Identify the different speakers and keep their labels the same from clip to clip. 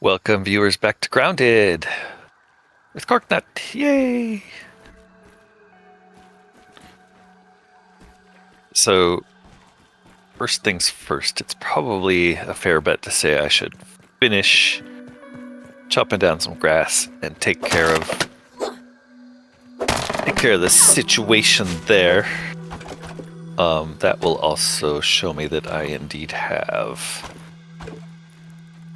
Speaker 1: Welcome, viewers, back to Grounded with Corknut. Yay! So, first things first, it's probably a fair bet to say I should finish chopping down some grass and take care of the situation there. That will also show me that I indeed have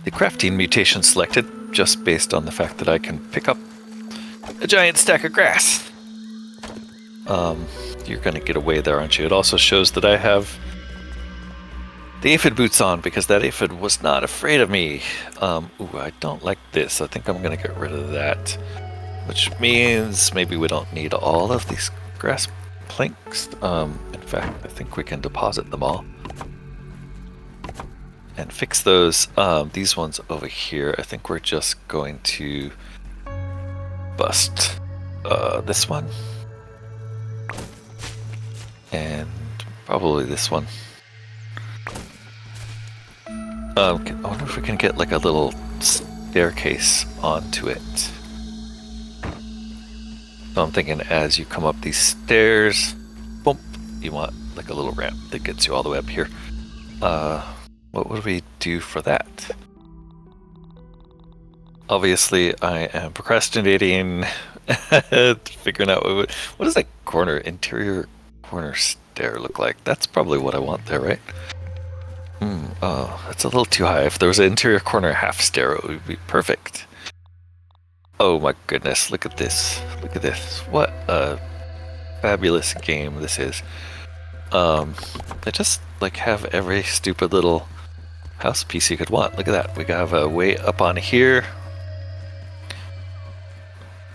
Speaker 1: the crafting mutation selected, just based on the fact that I can pick up a giant stack of grass. You're going to get away there, aren't you? It also shows that I have the aphid boots on, because that aphid was not afraid of me. Ooh, I don't like this. I think I'm going to get rid of that, which means maybe we don't need all of these grass planks. In fact, I think we can deposit them all and fix those. These ones over here, I think we're just going to bust this one and probably this one. I wonder if we can get like a little staircase onto it. So I'm thinking as you come up these stairs, boom, you want like a little ramp that gets you all the way up here. What would we do for that? Obviously, I am procrastinating, figuring out what does that interior corner stair look like? That's probably what I want there, right? Oh, that's a little too high. If there was an interior corner half stair, it would be perfect. Oh my goodness, look at this. Look at this. What a fabulous game this is. They just like have every stupid little house piece you could want. Look at that. We have a way up on here.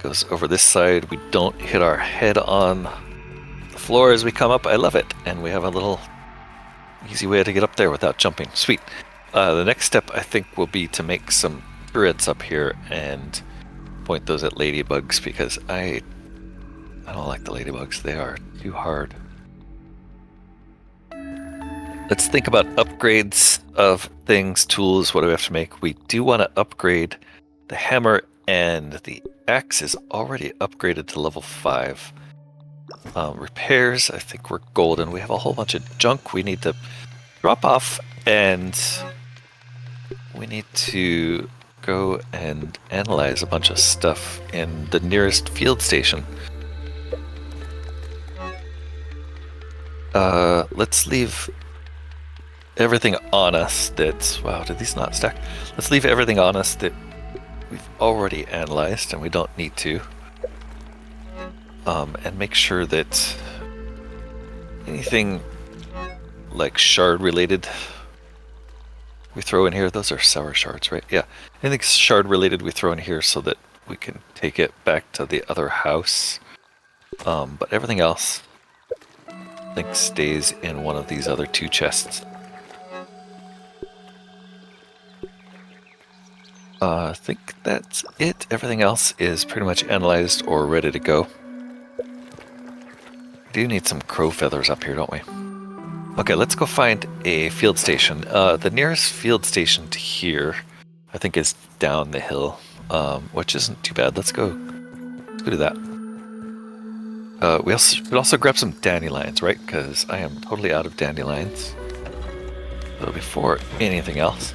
Speaker 1: Goes over this side. We don't hit our head on the floor as we come up. I love it. And we have a little easy way to get up there without jumping. Sweet. The next step, I think, will be to make some turrets up here and point those at ladybugs, because I don't like the ladybugs. They are too hard. Let's think about upgrades of things, tools. What do we have to make? We do want to upgrade the hammer, and the axe is already upgraded to level 5. Repairs, I think we're golden. We have a whole bunch of junk we need to drop off, and we need to go and analyze a bunch of stuff in the nearest field station. Let's leave everything on us that's... Wow, did these not stack? Let's leave everything on us that we've already analyzed and we don't need to. And make sure that anything like shard related we throw in here. Those are sour shards, right? Yeah. Anything shard related we throw in here so that we can take it back to the other house. But everything else, I think, stays in one of these other 2 chests. I think that's it. Everything else is pretty much analyzed or ready to go. We do need some crow feathers up here, don't we? Okay, let's go find a field station. The nearest field station to here, I think, is down the hill, which isn't too bad. Let's go do that. We could also grab some dandelions, right? Because I am totally out of dandelions. So before anything else.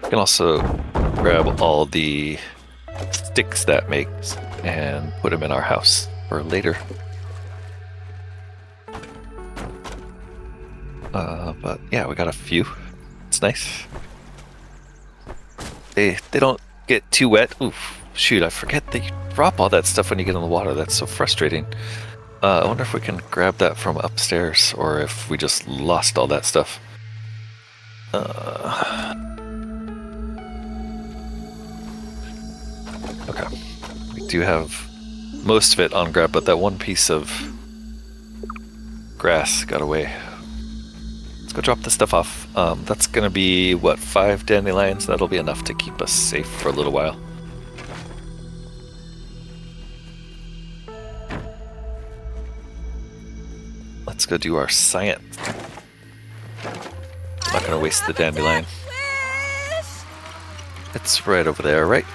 Speaker 1: We can also grab all the sticks that makes and put them in our house for later. But yeah, we got a few. It's nice. They don't get too wet. Oof, shoot, I forget that you drop all that stuff when you get in the water. That's so frustrating. I wonder if we can grab that from upstairs, or if we just lost all that stuff. Okay. We do have most of it on grab, but that one piece of grass got away. Let's go drop this stuff off. That's gonna be, what, 5 dandelions? That'll be enough to keep us safe for a little while. Let's go do our science. Not gonna waste the dandelion. It's right over there, right?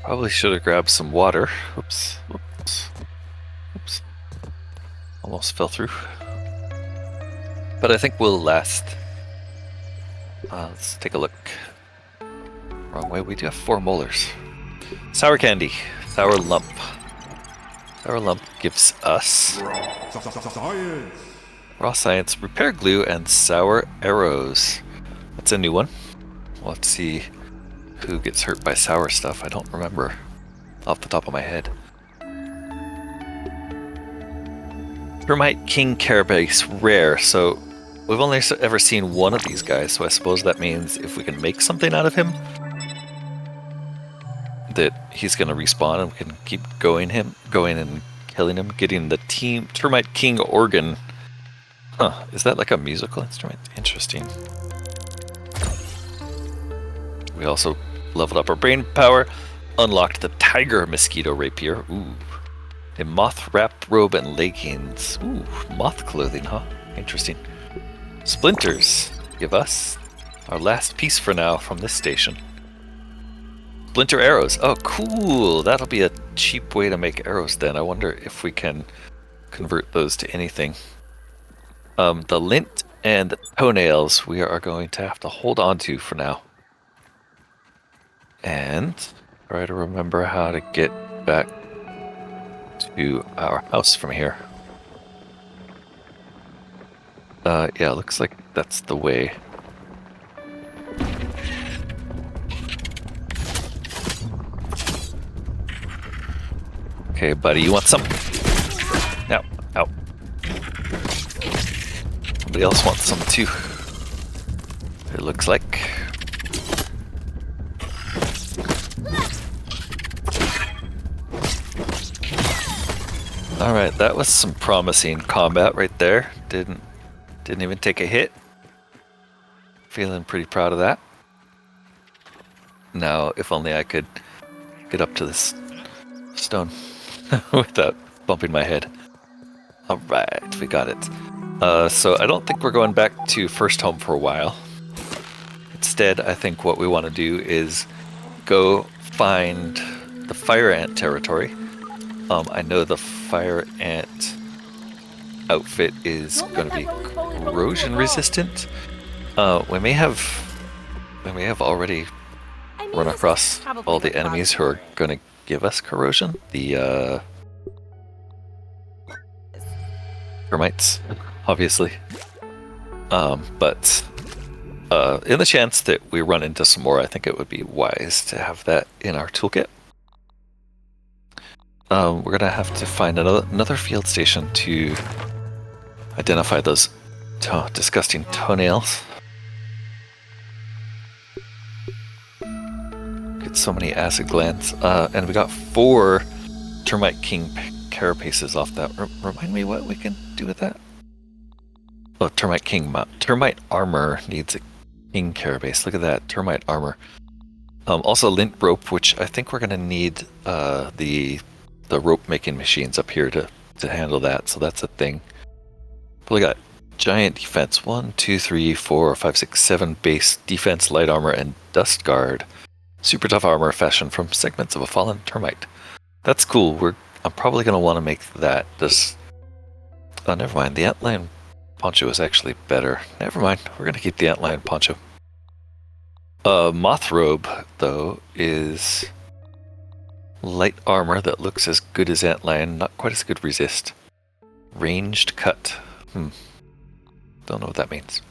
Speaker 1: Probably should have grabbed some water. Oops. Oops. Oops. Almost fell through. But I think we'll last. Let's take a look. Wrong way. We do have 4 molars. Sour candy. Sour lump. Sour lump gives us raw science, repair glue, and sour arrows. That's a new one. Let's see who gets hurt by sour stuff. I don't remember off the top of my head. Termite King Carapace, rare. So we've only ever seen one of these guys, so I suppose that means if we can make something out of him, that he's going to respawn and we can keep going and killing him, getting the Termite King organ. Huh, is that like a musical instrument? Interesting. We also leveled up our brain power, unlocked the Tiger Mosquito Rapier. Ooh. A moth wrap robe and leggings. Ooh, moth clothing, huh? Interesting. Splinters give us our last piece for now from this station. Splinter arrows. Oh, cool. That'll be a cheap way to make arrows then. I wonder if we can convert those to anything. The lint and the toenails we are going to have to hold on to for now. And try to remember how to get back to our house from here. Yeah, looks like that's the way. Okay, buddy, you want some? No, ow. Somebody else wants some too. It looks like. Alright, that was some promising combat right there. Didn't even take a hit. Feeling pretty proud of that. Now, if only I could get up to this stone without bumping my head. Alright, we got it. So I don't think we're going back to First Home for a while. Instead, I think what we want to do is go find the Fire Ant territory. I know the Fire Ant outfit is going to be corrosion resistant. We may have already run across all the enemies who are going to give us corrosion. The termites, obviously. But in the chance that we run into some more, I think it would be wise to have that in our toolkit. We're going to have to find another field station to identify those disgusting toenails. Get so many acid glands. And we got 4 Termite King carapaces off that. Remind me what we can do with that? Oh, Termite King. Termite armor needs a King carapace. Look at that. Termite armor. Also lint rope, which I think we're going to need the rope making machines up here to handle that, so that's a thing. But we got giant defense. 1, 2, 3, 4, 5, 6, 7 base defense, light armor, and dust guard. Super tough armor fashioned from segments of a fallen termite. That's cool. I'm probably going to want to make that. Oh, never mind. The antlion poncho is actually better. Never mind. We're going to keep the antlion poncho. Moth robe, though, is light armor that looks as good as antlion, not quite as good resist. Ranged cut. Don't know what that means.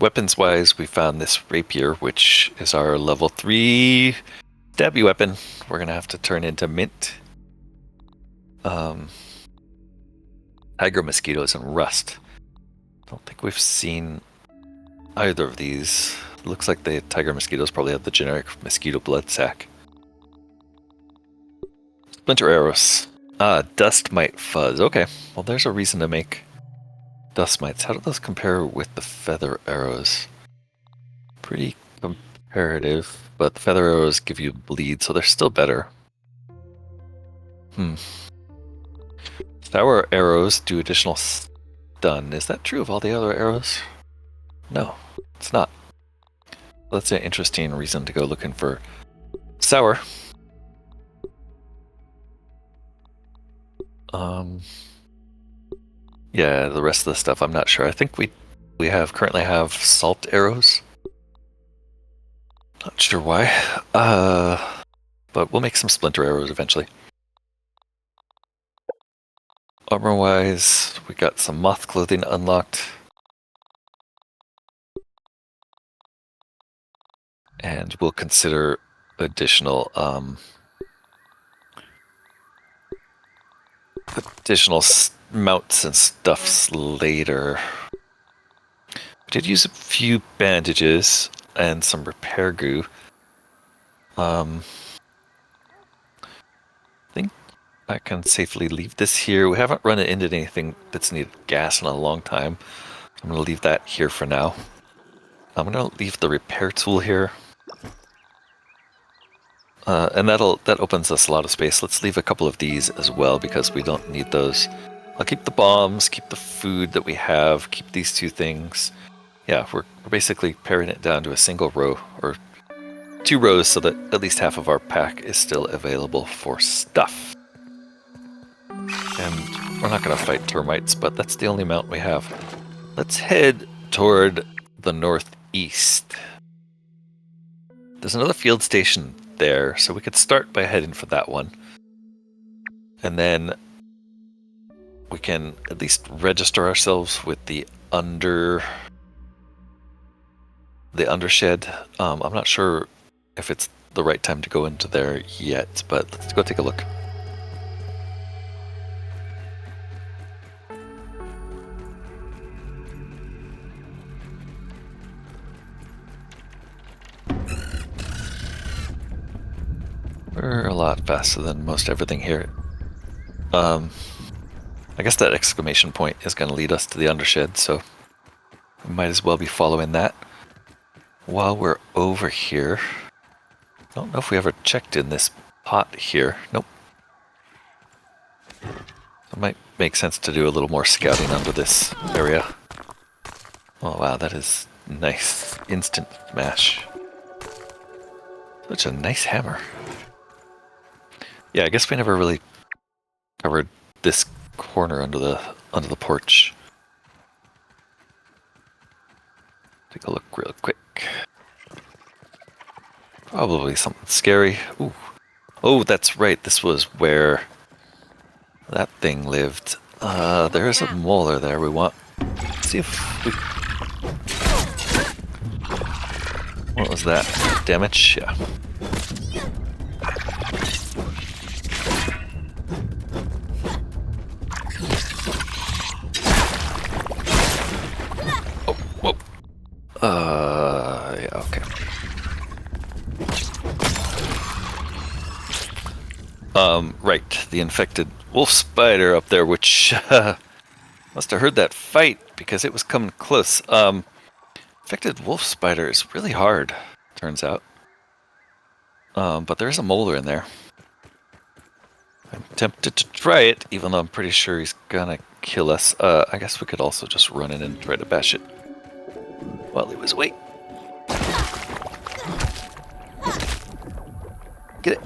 Speaker 1: Weapons wise, we found this rapier, which is our level 3 stabby weapon. We're gonna have to turn into mint. Tiger mosquitoes and rust. Don't think we've seen either of these. Looks like the tiger mosquitoes probably have the generic mosquito blood sac. Splinter arrows. Dust mite fuzz. Okay, well there's a reason to make dust mites. How do those compare with the feather arrows? Pretty comparative, but the feather arrows give you bleed, so they're still better. Sour arrows do additional stun. Is that true of all the other arrows? No, it's not. That's an interesting reason to go looking for sour. Yeah, the rest of the stuff I'm not sure. I think we currently have salt arrows. Not sure why. But we'll make some splinter arrows eventually. Armor-wise, we got some moth clothing unlocked. And we'll consider additional mounts and stuffs later. We did use a few bandages and some repair goo. I think I can safely leave this here. We haven't run it into anything that's needed gas in a long time. I'm going to leave that here for now. I'm going to leave the repair tool here. And that opens us a lot of space. Let's leave a couple of these as well because we don't need those. I'll keep the bombs, keep the food that we have, keep these two things. Yeah, we're basically paring it down to a single row, or 2 rows, so that at least half of our pack is still available for stuff. And we're not going to fight termites, but that's the only mount we have. Let's head toward the northeast. There's another field station there, so we could start by heading for that one. And then we can at least register ourselves with the undershed. I'm not sure if it's the right time to go into there yet, but let's go take a look. We're a lot faster than most everything here. I guess that exclamation point is going to lead us to the undershed, so we might as well be following that. While we're over here, I don't know if we ever checked in this pot here. Nope. It might make sense to do a little more scouting under this area. Oh wow, that is nice. Instant smash. Such a nice hammer. Yeah, I guess we never really covered this corner under the porch. Take a look real quick. Probably something scary. Ooh. Oh, that's right. This was where that thing lived. There's a molar there we want. Let's see if we... What was that? Damage? Yeah. Yeah, okay. Right, the infected wolf spider up there, which must have heard that fight because it was coming close. Infected wolf spider is really hard, turns out. But there's a molar in there. I'm tempted to try it, even though I'm pretty sure he's gonna kill us. I guess we could also just run in and try to bash it while he was awake. Get it.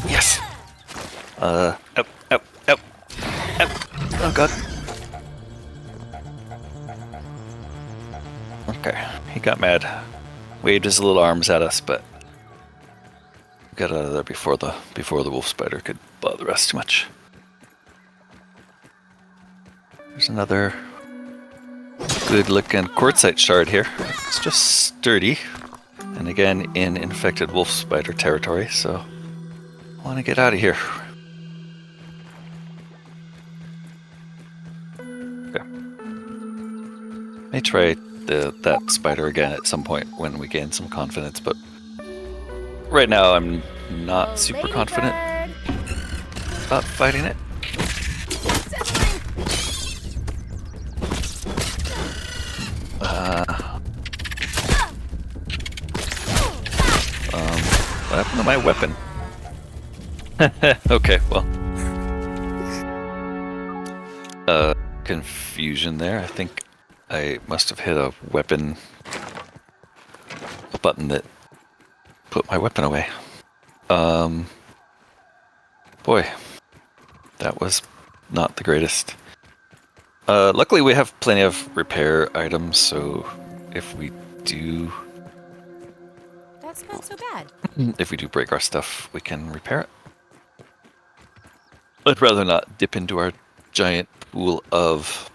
Speaker 1: Yes. Up. Oh god. Okay, he got mad. Waved his little arms at us, but got out of there before the wolf spider could bother us too much. There's another good looking quartzite shard here. It's just sturdy. And again, in infected wolf spider territory, so I want to get out of here. Okay. May try that spider again at some point when we gain some confidence, but right now I'm not super confident about fighting it. What happened to my weapon? Okay, well. confusion there. I think I must have hit a button that put my weapon away. Boy, that was not the greatest. Luckily we have plenty of repair items, so if we do...
Speaker 2: That's not so bad.
Speaker 1: If we do break our stuff, we can repair it. I'd rather not dip into our giant pool of...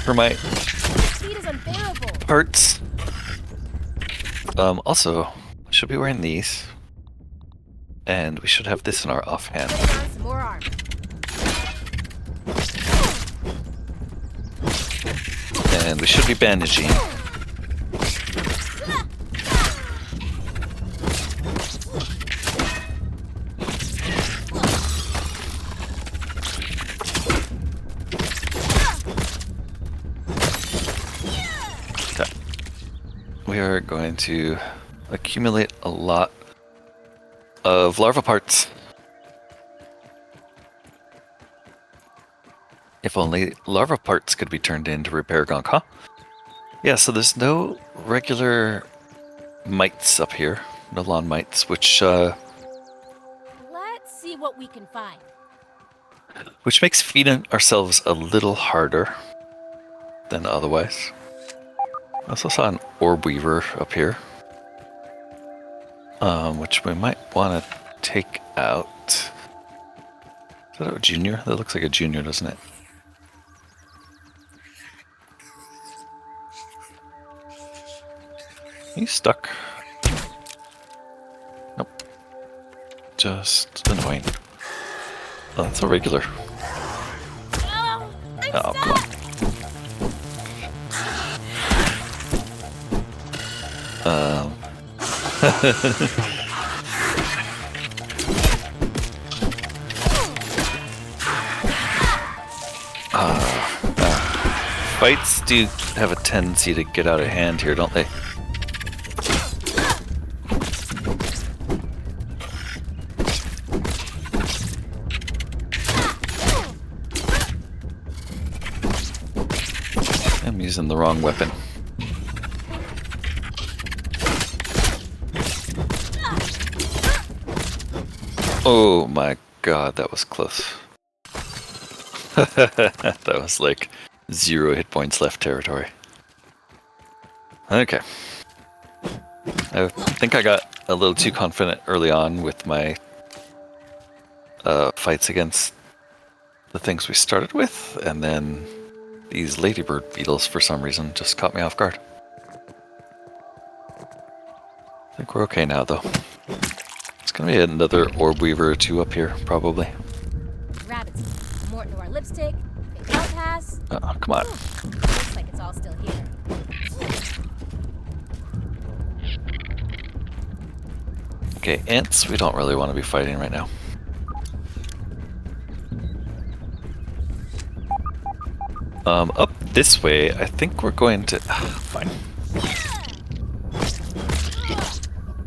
Speaker 1: termite
Speaker 2: Speed is unbearable.
Speaker 1: parts. Also, should be wearing these. And we should have this in our offhand.
Speaker 2: Putting on some more armor.
Speaker 1: And we should be bandaging. Okay. We are going to accumulate a lot of larva parts. If only larva parts could be turned into repair gunk, huh? Yeah, so there's no regular mites up here. No lawn mites, which
Speaker 2: Let's see what we can find.
Speaker 1: makes feeding ourselves a little harder than otherwise. I also saw an orb weaver up here. Which we might want to take out. Is that a junior? That looks like a junior, doesn't it? He's stuck. Nope. Just annoying. Oh, that's a regular.
Speaker 2: Oh,
Speaker 1: Oh, come on. Fights do have a tendency to get out of hand here, don't they? I'm using the wrong weapon. Oh my god, that was close. That was like 0 hit points left territory. Okay. I think I got a little too confident early on with my fights against the things we started with, and then these ladybird beetles for some reason just caught me off guard. I think we're okay now though. It's gonna be another orb weaver or two up here, probably.
Speaker 2: rabbits. More into our lipstick. Big pass.
Speaker 1: Oh, come on.
Speaker 2: Looks like it's all still here.
Speaker 1: Okay, ants we don't really want to be fighting right now. Up this way, I think we're going to... fine.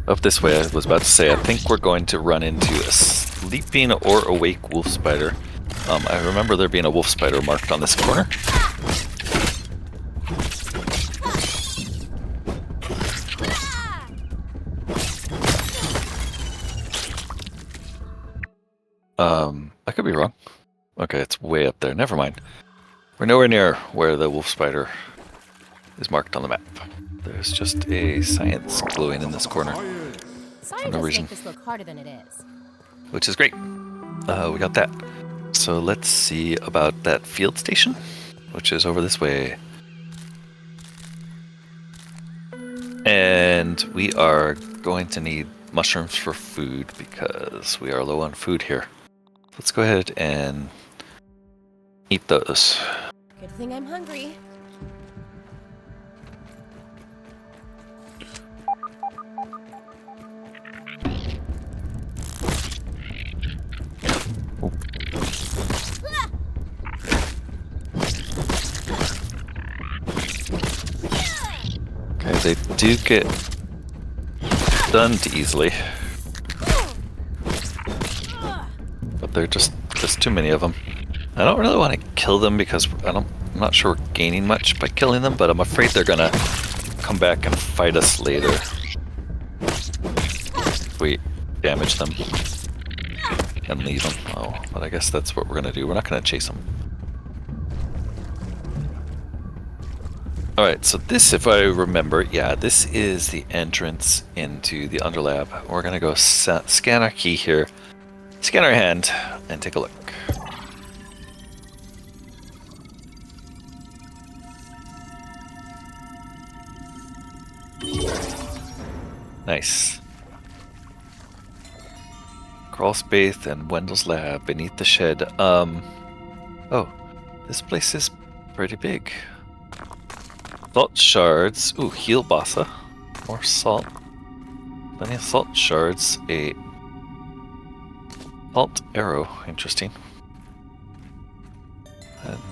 Speaker 1: Up this way, I was about to say, I think we're going to run into a sleeping or awake wolf spider. I remember there being a wolf spider marked on this corner. I could be wrong. Okay, it's way up there. Never mind. We're nowhere near where the wolf spider is marked on the map. There's just a science glowing in this corner.
Speaker 2: Scientists
Speaker 1: reason.
Speaker 2: make this look harder than it is.
Speaker 1: Which is great. We got that. So let's see about that field station, which is over this way. And we are going to need mushrooms for food because we are low on food here. Let's go ahead and eat those.
Speaker 2: Good thing I'm hungry.
Speaker 1: Okay, they do get stunned easily. But there's too many of them. I don't really want to kill them because I'm not sure we're gaining much by killing them, but I'm afraid they're gonna come back and fight us later if we damage them and leave them. Oh, but I guess that's what we're gonna do. We're not gonna chase them. Alright, so this, if I remember, yeah, this is the entrance into the Underlab. We're gonna go scan our key here, scan our hand, and take a look. Nice. Crawl space and Wendell's lab beneath the shed. Oh, this place is pretty big. Salt shards. Ooh, heal Bassa. More salt. Plenty of salt shards. A salt arrow. Interesting.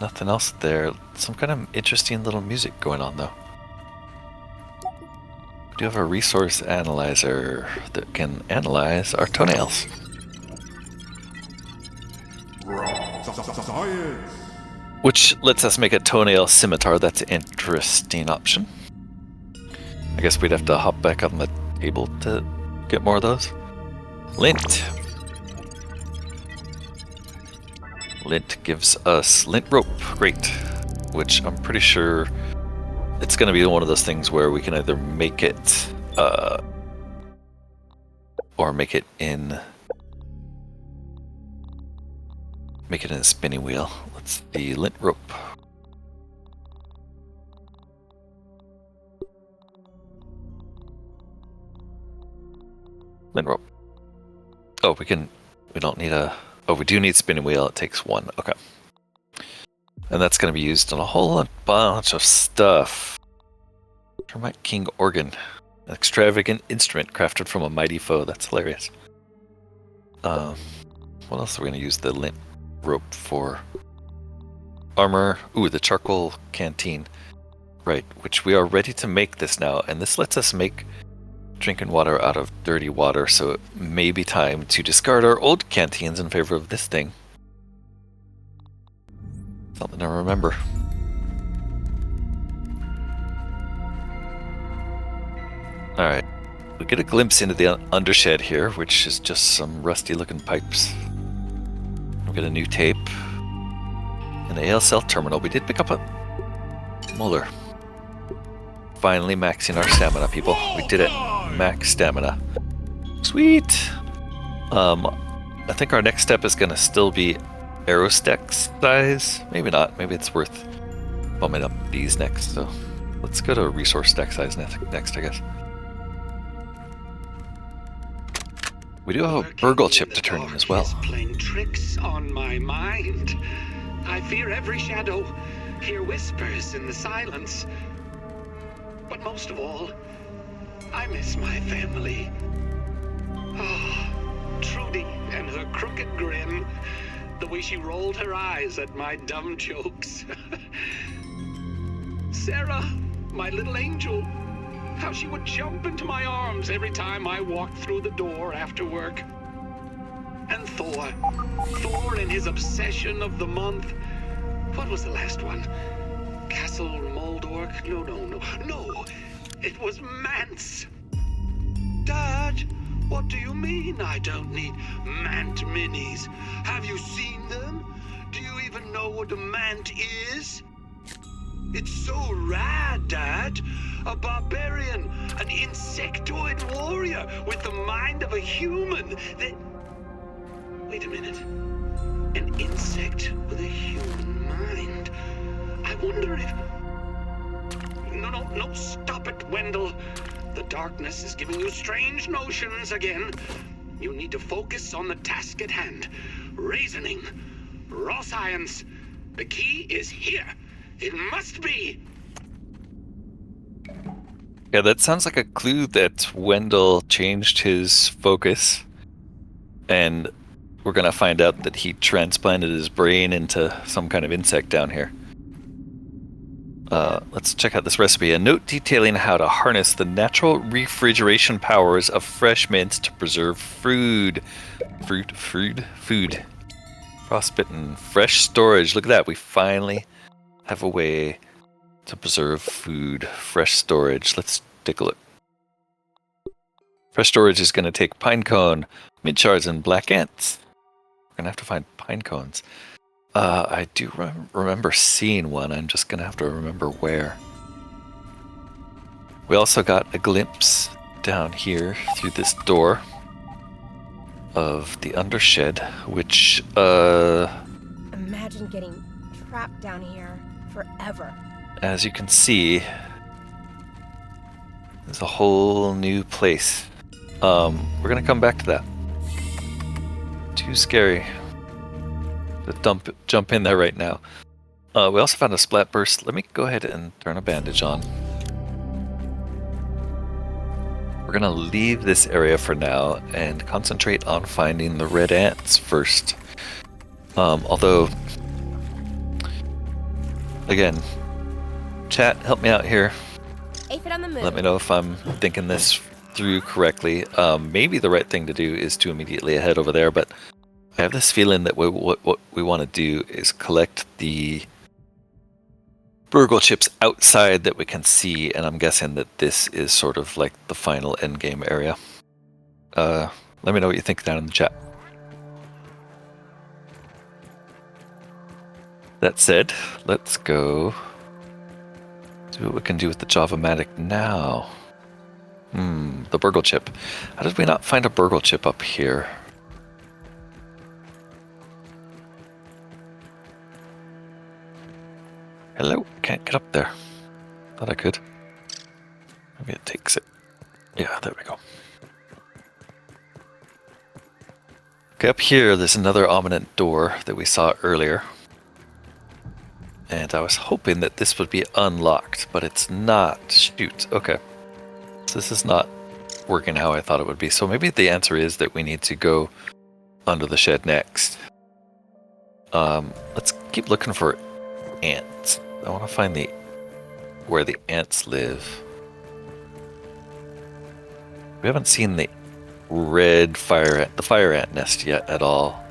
Speaker 1: Nothing else there. Some kind of interesting little music going on though. We do have a resource analyzer that can analyze our toenails.
Speaker 3: Science.
Speaker 1: Which lets us make a toenail scimitar. That's an interesting option. I guess we'd have to hop back on the table to get more of those. Lint. Lint gives us lint rope. Great. Which I'm pretty sure it's going to be one of those things where we can either make it or make it in a spinning wheel. Let's the lint rope. Lint rope. Oh, we don't need a, oh, we do need spinning wheel. It takes one. Okay. And that's going to be used on a whole bunch of stuff. Termite King organ. An extravagant instrument crafted from a mighty foe. That's hilarious. What else are we going to use the lint rope for? Armor. Ooh, the charcoal canteen. Right, which we are ready to make this now. And this lets us make drinking water out of dirty water. So it may be time to discard our old canteens in favor of this thing. Something to remember. Alright. We get a glimpse into the undershed here, which is just some rusty looking pipes. We get a new tape. An ALCell terminal. We did pick up a molar. Finally maxing our stamina, people. We did it. Max stamina. Sweet! I think our next step is going to still be arrow stack size. Maybe not. Maybe it's worth bumming up these next. So let's go to resource stack size next, I guess. We do have a burgle chip to turn in as well.
Speaker 4: Playing tricks on my mind. I fear every shadow, hear whispers in the silence. But most of all, I miss my family. Ah, Trudy and her crooked grin. The way she rolled her eyes at my dumb jokes. Sarah, my little angel. How she would jump into my arms every time I walked through the door after work. And Thor in his obsession of the month. What was the last one? Castle Moldork? No. It was Mance. Dad, what do you mean I don't need Mant minis? Have you seen them? Do you even know what a Mant is? It's so rad, Dad. A barbarian, an insectoid warrior with the mind of a human. Wait a minute. An insect with a human mind. I wonder if... No, stop it, Wendell. The darkness is giving you strange notions again. You need to focus on the task at hand. Reasoning. Raw science. The key is here. It must be.
Speaker 1: Yeah, that sounds like a clue that Wendell changed his focus. And we're going to find out that he transplanted his brain into some kind of insect down here. Let's check out this recipe. A note detailing how to harness the natural refrigeration powers of fresh mints to preserve food. Frostbitten. Fresh storage. Look at that. We finally have a way to preserve food. Fresh storage. Let's take a look. Fresh storage is going to take pine cone, mint shards, and black ants. We're going to have to find pine cones. I do remember seeing one. I'm just going to have to remember where. We also got a glimpse down here through this door of the undershed, which,
Speaker 2: Imagine getting trapped down here forever.
Speaker 1: as you can see, is a whole new place. We're going to come back to that. Too scary to jump in there right now. We also found a splat burst. Let me go ahead and turn a bandage on. We're gonna leave this area for now and concentrate on finding the red ants first. Although, again, chat, help me out here.
Speaker 2: Aphid on the move.
Speaker 1: Let me know if I'm thinking this through correctly. Maybe the right thing to do is to immediately head over there, but I have this feeling that what we want to do is collect the Burgle chips outside that we can see, and I'm guessing that this is sort of like the final endgame area. Let me know what you think down in the chat. That said, let's go see what we can do with the Java-Matic now. The Burgle chip. How did we not find a Burgle chip up here? Hello, can't get up there. Thought I could. Maybe it takes it. Yeah, there we go. Okay, up here there's another ominous door that we saw earlier. And I was hoping that this would be unlocked, but it's not. Shoot, okay. So this is not working how I thought it would be. So maybe the answer is that we need to go under the shed next. Let's keep looking for ants. I want to find where the ants live. We haven't seen the red fire ant nest yet at all.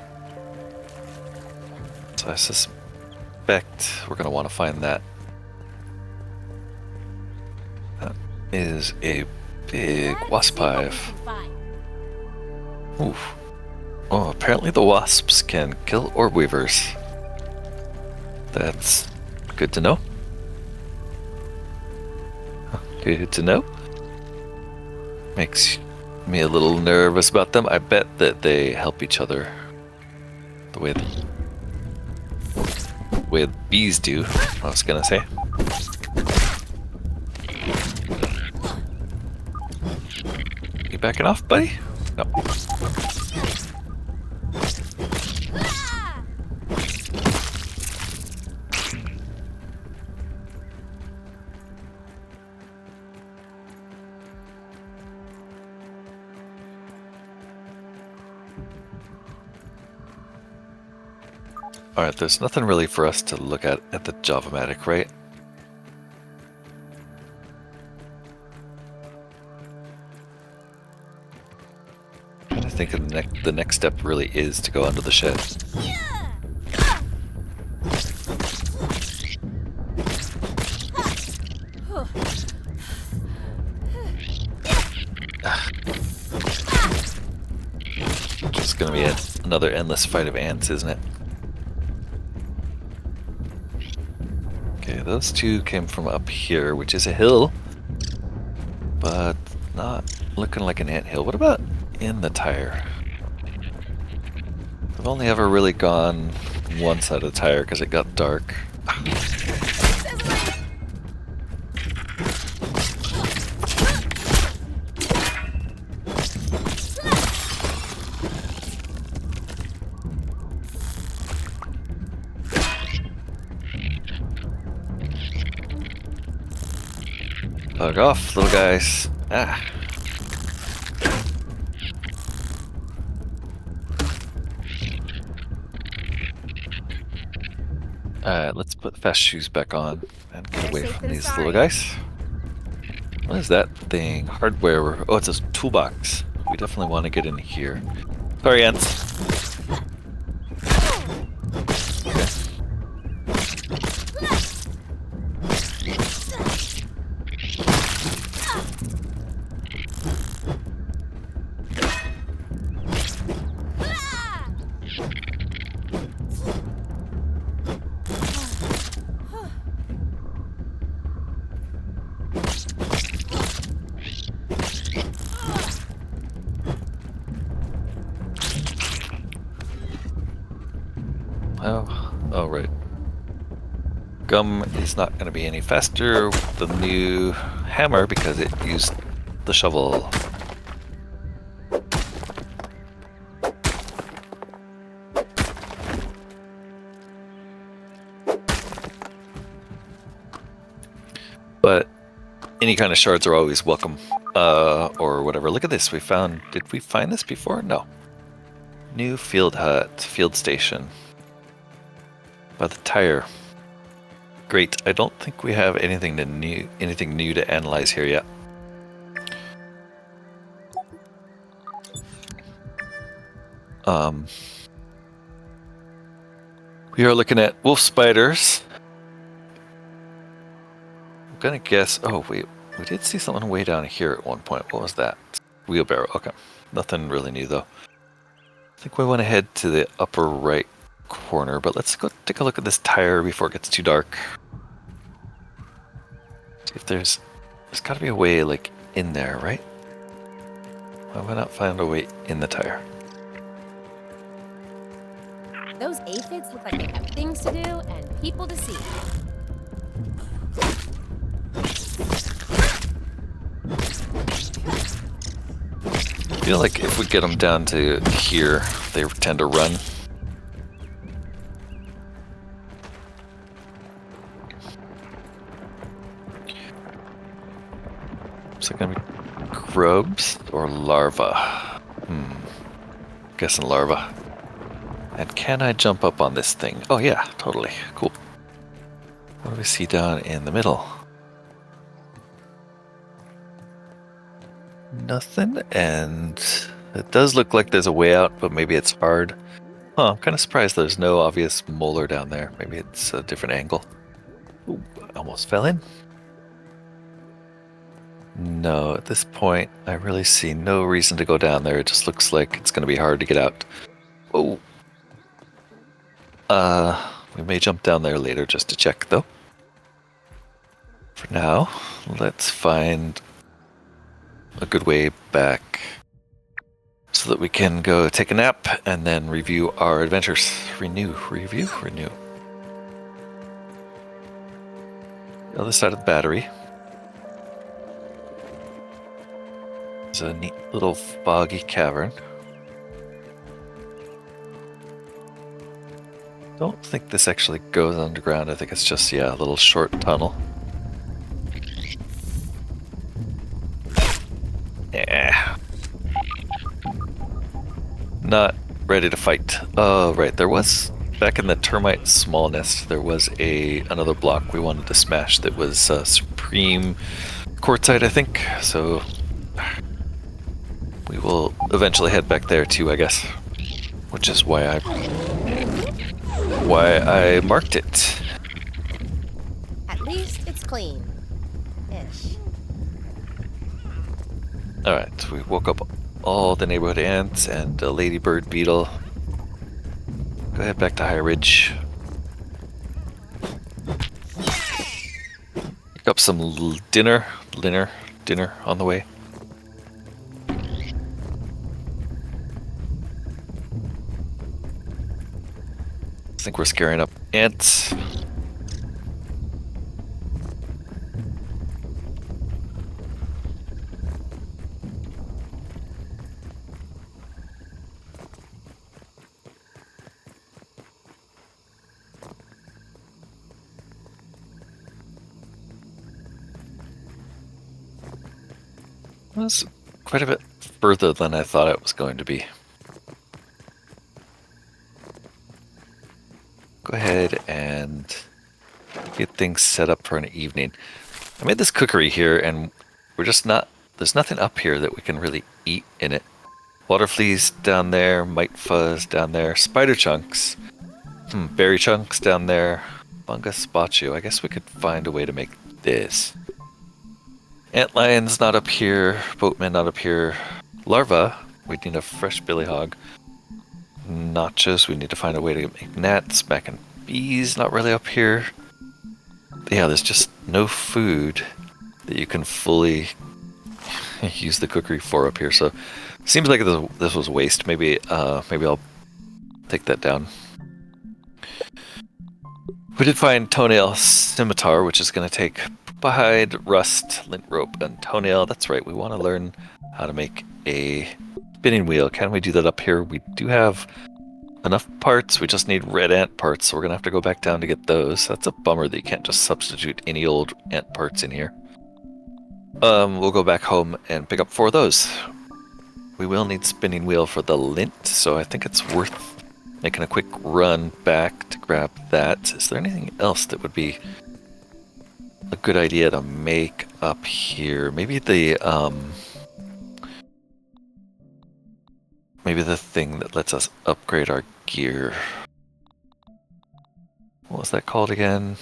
Speaker 1: So I suspect we're going to want to find that. That is a big wasp hive. Oof. Oh, apparently the wasps can kill orb weavers. That's good to know. Good to know. Makes me a little nervous about them. I bet that they help each other the way bees do, I was gonna say. You backing off, buddy? No. Alright, there's nothing really for us to look at the Java-Matic, right? I think the next step really is to go under the shed. Just gonna be another endless fight of ants, isn't it? Okay, those two came from up here, which is a hill, but not looking like an anthill. What about in the tire? I've only ever really gone one side of the tire because it got dark. Bug off, little guys. Ah. Alright, let's put fast shoes back on and get away from these little guys. What is that thing? Hardware. Oh, it's a toolbox. We definitely want to get in here. Sorry, ants. Oh, right. Gum is not going to be any faster with the new hammer because it used the shovel. But any kind of shards are always welcome, or whatever. Look at this. We found. Did we find this before? No. New field hut, field station. By the tire. Great. I don't think we have anything new to analyze here yet. We are looking at wolf spiders. I'm gonna guess. Oh wait, we did see something way down here at one point. What was that? Wheelbarrow. Okay, nothing really new though. I think we want to head to the upper right corner, but let's go take a look at this tire before it gets too dark. See if there's got to be a way like in there, right? Why would I not find a way in the tire?
Speaker 2: Those aphids look like they have things to do and people to see.
Speaker 1: I feel like if we get them down to here, they tend to run. Is it gonna be grubs or larvae? Guessing larvae. And can I jump up on this thing? Oh yeah, totally. Cool. What do we see down in the middle? Nothing, and it does look like there's a way out, but maybe it's hard. Huh, I'm kind of surprised there's no obvious molar down there. Maybe it's a different angle. Ooh, I almost fell in. No, at this point, I really see no reason to go down there. It just looks like it's going to be hard to get out. Oh. We may jump down there later just to check, though. For now, let's find a good way back so that we can go take a nap and then review our adventures. Renew. The other side of the battery. There's a neat little foggy cavern. Don't think this actually goes underground. I think it's just, yeah, a little short tunnel. Yeah. Not ready to fight. Oh, right. There was, back in the termite small nest, there was another block we wanted to smash that was supreme quartzite, I think. So we will eventually head back there too, I guess. Which is why I marked it.
Speaker 2: At least it's clean. Ish.
Speaker 1: Alright, we woke up all the neighborhood ants and a ladybird beetle. Go ahead back to High Ridge. Pick up some dinner on the way. I think we're scaring up ants. It was quite a bit further than I thought it was going to be. Go ahead and get things set up for an evening. I made this cookery here and we're just not, there's nothing up here that we can really eat in it. Water fleas down there, mite fuzz down there, spider chunks, berry chunks down there, fungus spatio. I guess we could find a way to make this. Antlion's not up here, boatman not up here. Larva, we need a fresh billy hog. Nachos, we need to find a way to make gnats. Mac and bees, not really up here. Yeah, there's just no food that you can fully use the cookery for up here. So seems like this was waste. Maybe I'll take that down. We did find toenail scimitar, which is going to take hide, rust, lint rope, and toenail. That's right, we want to learn how to make a spinning wheel. Can we do that up here? We do have enough parts. We just need red ant parts, so we're going to have to go back down to get those. That's a bummer that you can't just substitute any old ant parts in here. We'll go back home and pick up 4 of those. We will need spinning wheel for the lint, so I think it's worth making a quick run back to grab that. Is there anything else that would be a good idea to make up here? Maybe the thing that lets us upgrade our gear. What was that called again?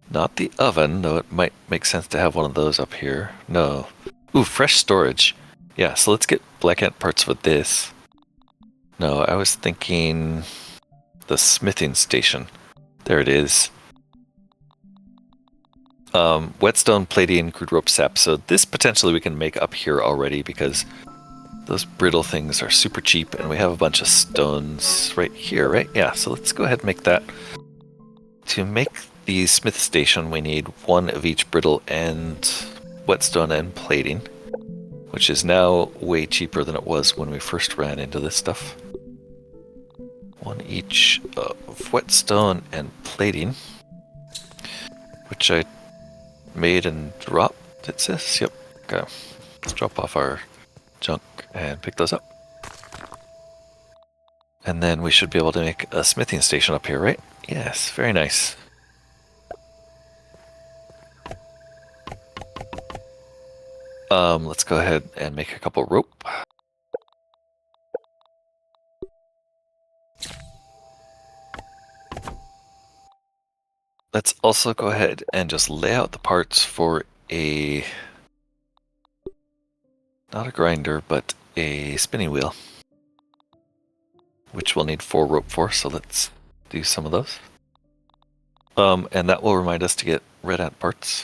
Speaker 1: Not the oven, though it might make sense to have one of those up here. No. Ooh, fresh storage. Yeah, so let's get black ant parts for this. No, I was thinking the smithing station. There it is. Whetstone, plating, crude rope sap. So this potentially we can make up here already because those brittle things are super cheap and we have a bunch of stones right here, right? Yeah, so let's go ahead and make that. To make the smith station, we need 1 of each brittle and whetstone and plating, which is now way cheaper than it was when we first ran into this stuff. 1 each of whetstone and plating, which I made and dropped, it says. Yep. Okay. Let's drop off our junk and pick those up. And then we should be able to make a smithing station up here, right? Yes, very nice. Let's go ahead and make a couple rope. Let's also go ahead and just lay out the parts for a, not a grinder, but a spinning wheel, which we'll need 4 rope for, so let's do some of those. And that will remind us to get red ant parts.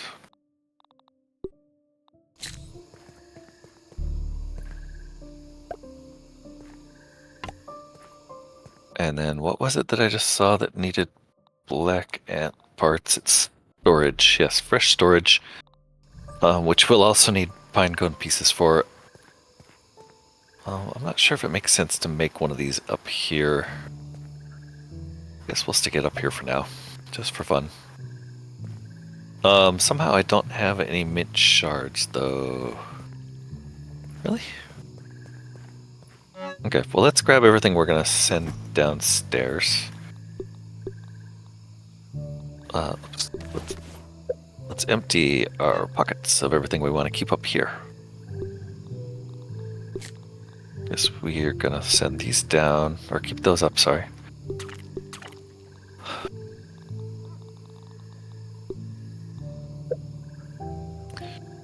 Speaker 1: And then what was it that I just saw that needed black ant parts? It's storage. Yes, fresh storage, which we'll also need pine cone pieces for. I'm not sure if it makes sense to make one of these up here. I guess we'll stick it up here for now, just for fun. Somehow I don't have any mint shards, though. Really? Okay, well, let's grab everything we're going to send downstairs. Let's empty our pockets of everything we want to keep up here. Guess we're going to send these down, or keep those up, sorry.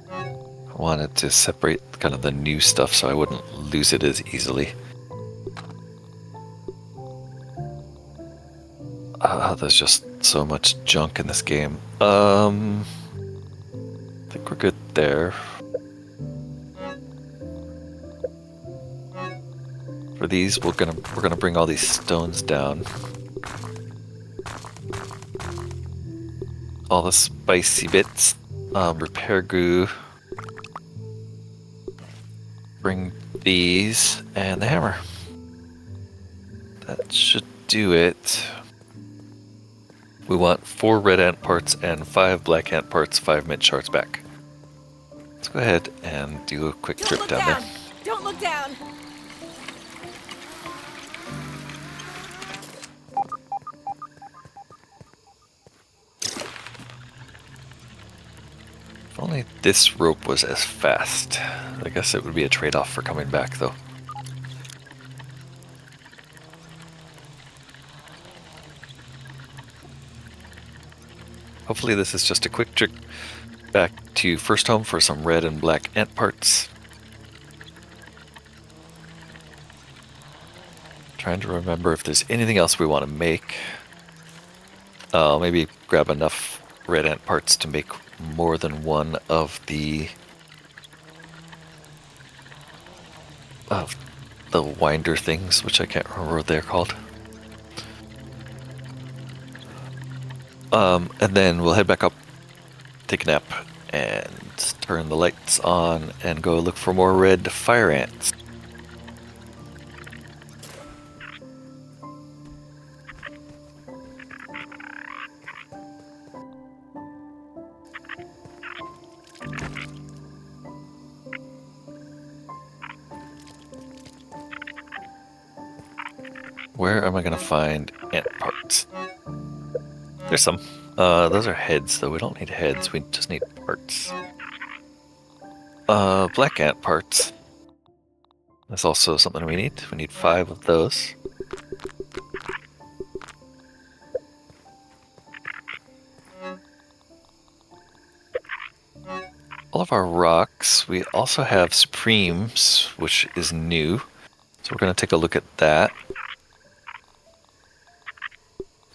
Speaker 1: I wanted to separate kind of the new stuff so I wouldn't lose it as easily. There's just so much junk in this game. I think we're good there. For these, we're gonna bring all these stones down. All the spicy bits, repair goo. Bring these and the hammer. That should do it. We want 4 red ant parts and 5 black ant parts, 5 mint shards back. Let's go ahead and do a quick trip down there.
Speaker 2: Don't look down!
Speaker 1: If only this rope was as fast. I guess it would be a trade-off for coming back, though. Hopefully this is just a quick trip back to First Home for some red and black ant parts. Trying to remember if there's anything else we want to make. Maybe grab enough red ant parts to make more than one of the winder things, which I can't remember what they're called. And then we'll head back up, take a nap, and turn the lights on and go look for more red fire ants. Where am I going to find ant parts? There's some. Those are heads, though. We don't need heads. We just need parts. Black ant parts. That's also something we need. We need 5 of those. All of our rocks. We also have Supremes, which is new. So we're going to take a look at that.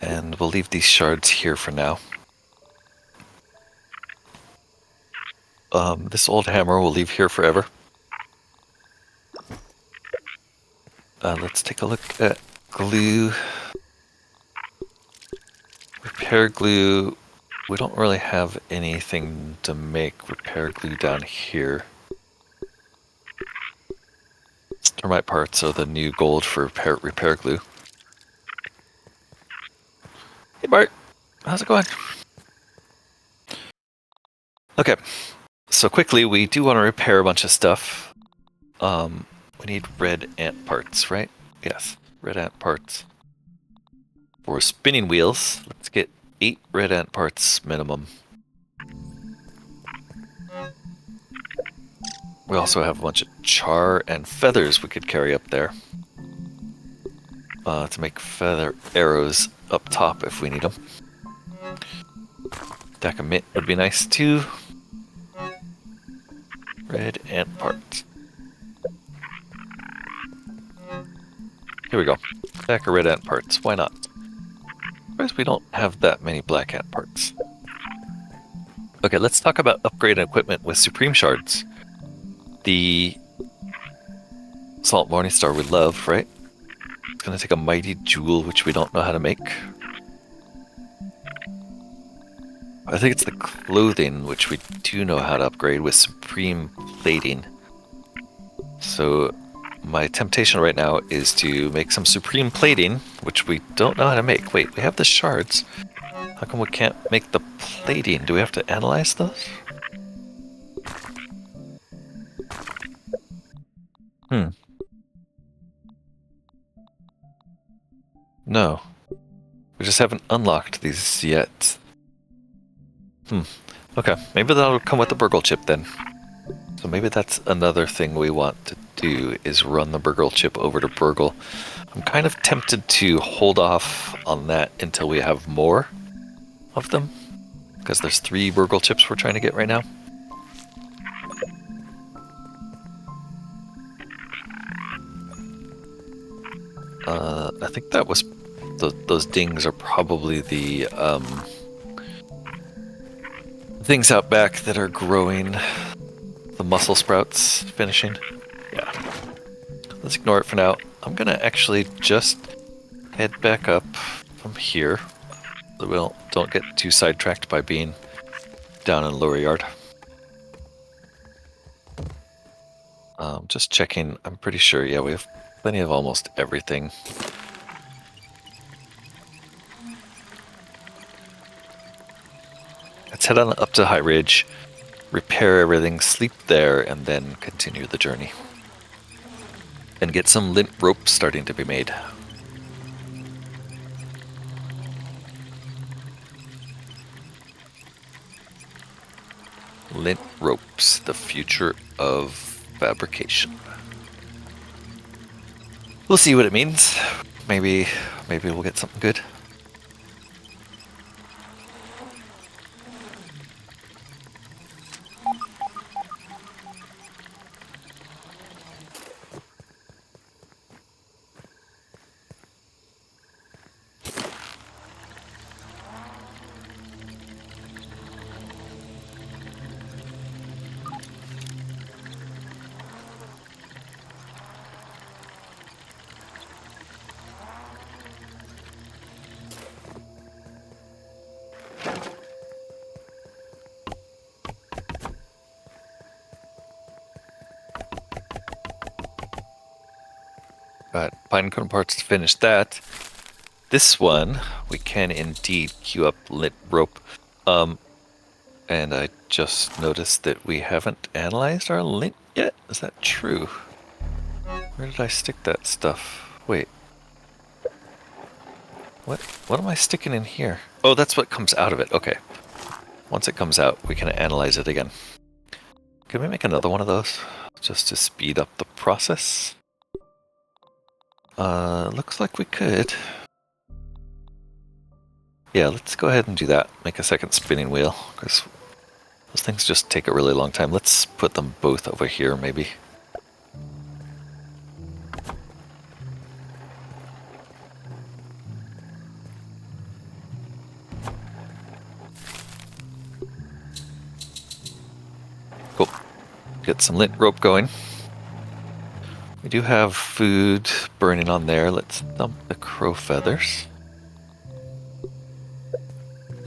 Speaker 1: And we'll leave these shards here for now. This old hammer we'll leave here forever. Let's take a look at glue. Repair glue. We don't really have anything to make repair glue down here. Thermite parts are the new gold for repair glue. Hey Bart, how's it going? Okay, so quickly we do want to repair a bunch of stuff. We need red ant parts, right? Yes, red ant parts. For spinning wheels, let's get 8 red ant parts minimum. We also have a bunch of char and feathers we could carry up there. To make feather arrows up top if we need them. Stack of mint would be nice too. Red ant parts. Here we go. Stack of red ant parts. Why not? Surprised we don't have that many black ant parts. Okay, let's talk about upgrading equipment with Supreme Shards. The Salt Morningstar we love, right? It's gonna take a Mighty Jewel, which we don't know how to make. I think it's the clothing, which we do know how to upgrade with Supreme Plating. So my temptation right now is to make some Supreme Plating, which we don't know how to make. Wait, we have the shards. How come we can't make the plating? Do we have to analyze those? No. We just haven't unlocked these yet. Okay, maybe that'll come with the Burgle chip then. So maybe that's another thing we want to do, is run the Burgle chip over to Burgle. I'm kind of tempted to hold off on that until we have more of them, because there's 3 Burgle chips we're trying to get right now. I think that was... those dings are probably the things out back that are growing the mussel sprouts finishing. Yeah. Let's ignore it for now. I'm gonna actually just head back up from here so we don't get too sidetracked by being down in Lower Yard. Just checking. I'm pretty sure, yeah, we have plenty of almost everything. Let's head on up to High Ridge, repair everything, sleep there, and then continue the journey. And get some lint rope starting to be made. Lint ropes, the future of fabrication. We'll see what it means. Maybe we'll get something good. Got pinecone parts to finish that. This one, we can indeed queue up lit rope. And I just noticed that we haven't analyzed our lint yet. Is that true? Where did I stick that stuff? Wait. What am I sticking in here? Oh, that's what comes out of it. Okay. Once it comes out, we can analyze it again. Can we make another one of those? Just to speed up the process? Looks like we could. Yeah, let's go ahead and do that. Make a second spinning wheel, because those things just take a really long time. Let's put them both over here, maybe. Cool. Get some lint rope going. We do have food burning on there. Let's dump the crow feathers.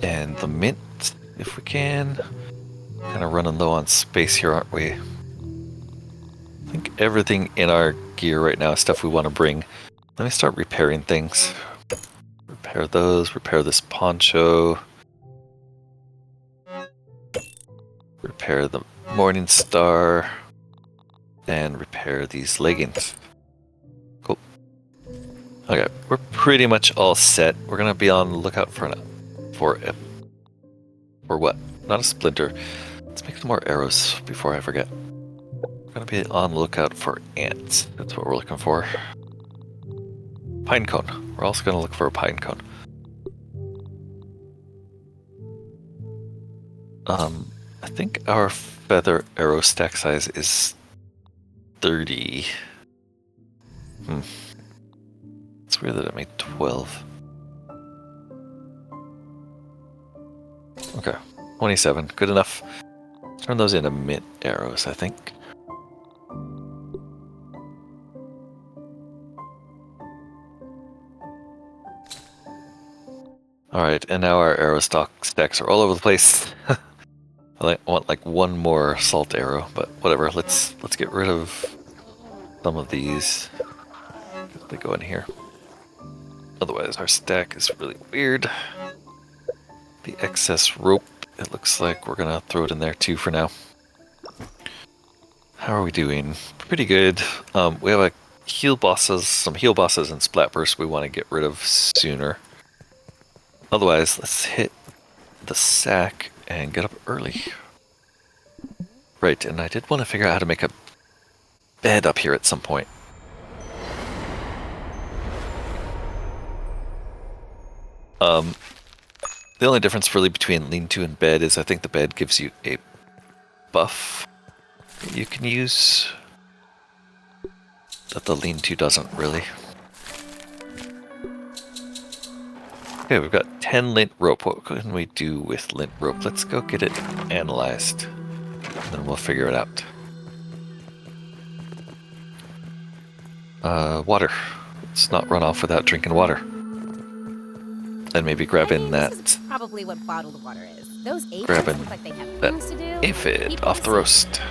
Speaker 1: And the mint, if we can. Kind of running low on space here, aren't we? I think everything in our gear right now is stuff we want to bring. Let me start repairing things. Repair those, repair this poncho. Repair the Morning Star. And repair these leggings. Cool. Okay, we're pretty much all set. We're gonna be on the lookout for what? Not a splinter. Let's make some more arrows before I forget. We're gonna be on the lookout for ants. That's what we're looking for. Pine cone. We're also gonna look for a pine cone. I think our feather arrow stack size is 30. It's weird that it made 12. Okay, 27. Good enough. Turn those into mint arrows, I think. Alright, and now our arrow stacks are all over the place. I want like one more salt arrow, but whatever. Let's get rid of some of these. They go in here. Otherwise, our stack is really weird. The excess rope, it looks like we're gonna throw it in there too for now. How are we doing? Pretty good. We have some heal bosses and splat bursts we want to get rid of sooner. Otherwise, let's hit the sack and get up early. Right, and I did want to figure out how to make a bed up here at some point. The only difference really between lean-to and bed is I think the bed gives you a buff that you can use that the lean-to doesn't really. Okay, we've got 10 lint rope. What can we do with lint rope? Let's go get it analyzed, and then we'll figure it out. Water. Let's not run off without drinking water. And maybe grabbing that.
Speaker 2: This is probably what bottled water is. Those aphids
Speaker 1: Grabbing
Speaker 2: look like they have
Speaker 1: that
Speaker 2: things to do.
Speaker 1: aphid
Speaker 2: Keep
Speaker 1: off
Speaker 2: it
Speaker 1: the roast.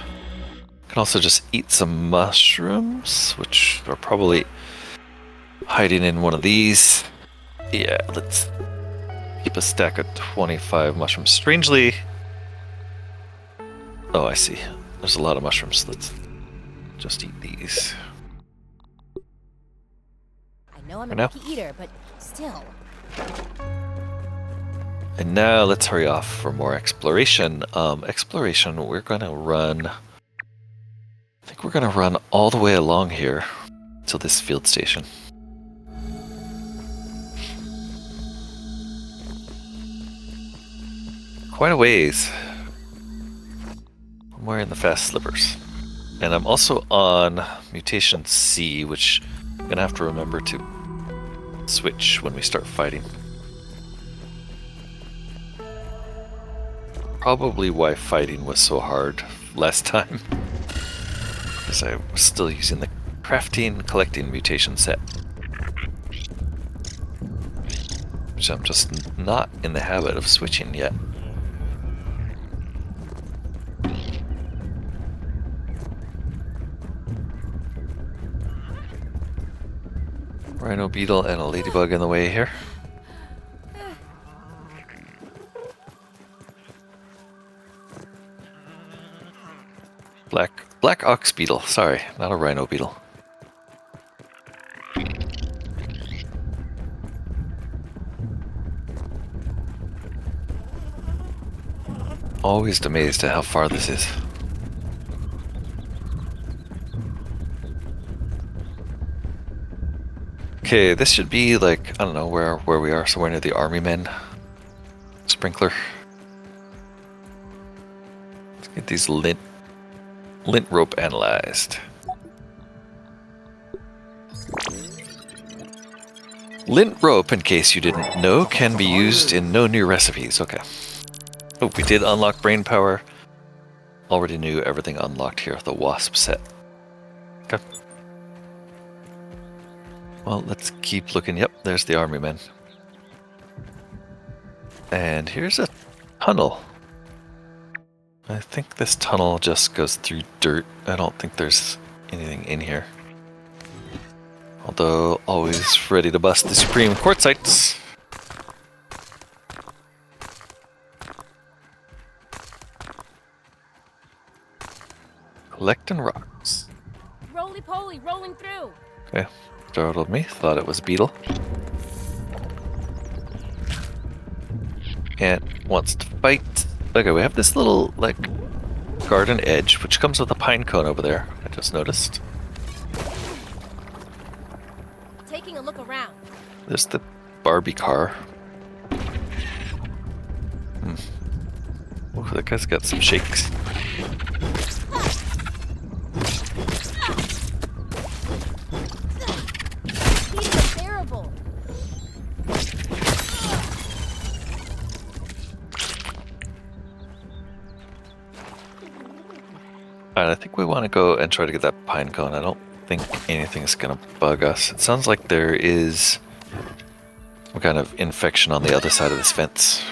Speaker 1: Can also just eat some mushrooms, which are probably hiding in one of these. Yeah, let's keep a stack of 25 mushrooms. Strangely... Oh, I see. There's a lot of mushrooms. Let's just eat these.
Speaker 2: I know I'm
Speaker 1: For
Speaker 2: a
Speaker 1: now.
Speaker 2: picky eater, but still.
Speaker 1: And now let's hurry off for more exploration. Exploration, we're going to run... I think we're going to run all the way along here to this field station. Quite a ways. I'm wearing the fast slippers. And I'm also on mutation C, which I'm going to have to remember to switch when we start fighting. Probably why fighting was so hard last time. Because I was still using the crafting collecting mutation set. Which I'm just not in the habit of switching yet. Rhino beetle and a ladybug in the way here. Black ox beetle. Sorry, not a rhino beetle. Always amazed at how far this is. Okay, this should be like, I don't know where we are, somewhere near the army men. Sprinkler. Let's get these lint rope analyzed. Lint rope, in case you didn't know, can be used in no new recipes. Okay. Oh, we did unlock brain power. Already knew everything unlocked here. The wasp set. Okay. Well, let's keep looking. Yep, there's the army men. And here's a tunnel. I think this tunnel just goes through dirt. I don't think there's anything in here. Although, always ready to bust the supreme quartzites. Collecting rocks.
Speaker 2: Roly-poly, rolling through.
Speaker 1: Okay, startled me. Thought it was a beetle. Ant wants to fight. Okay, we have this little, like, garden edge, which comes with a pine cone over there. I just noticed.
Speaker 2: Taking a look around.
Speaker 1: There's the Barbie car. Oh, that guy's got some shakes.
Speaker 2: He's unbearable.
Speaker 1: Alright, I think we want to go and try to get that pine cone. I don't think anything's gonna bug us. It sounds like there is some kind of infection on the other side of this fence.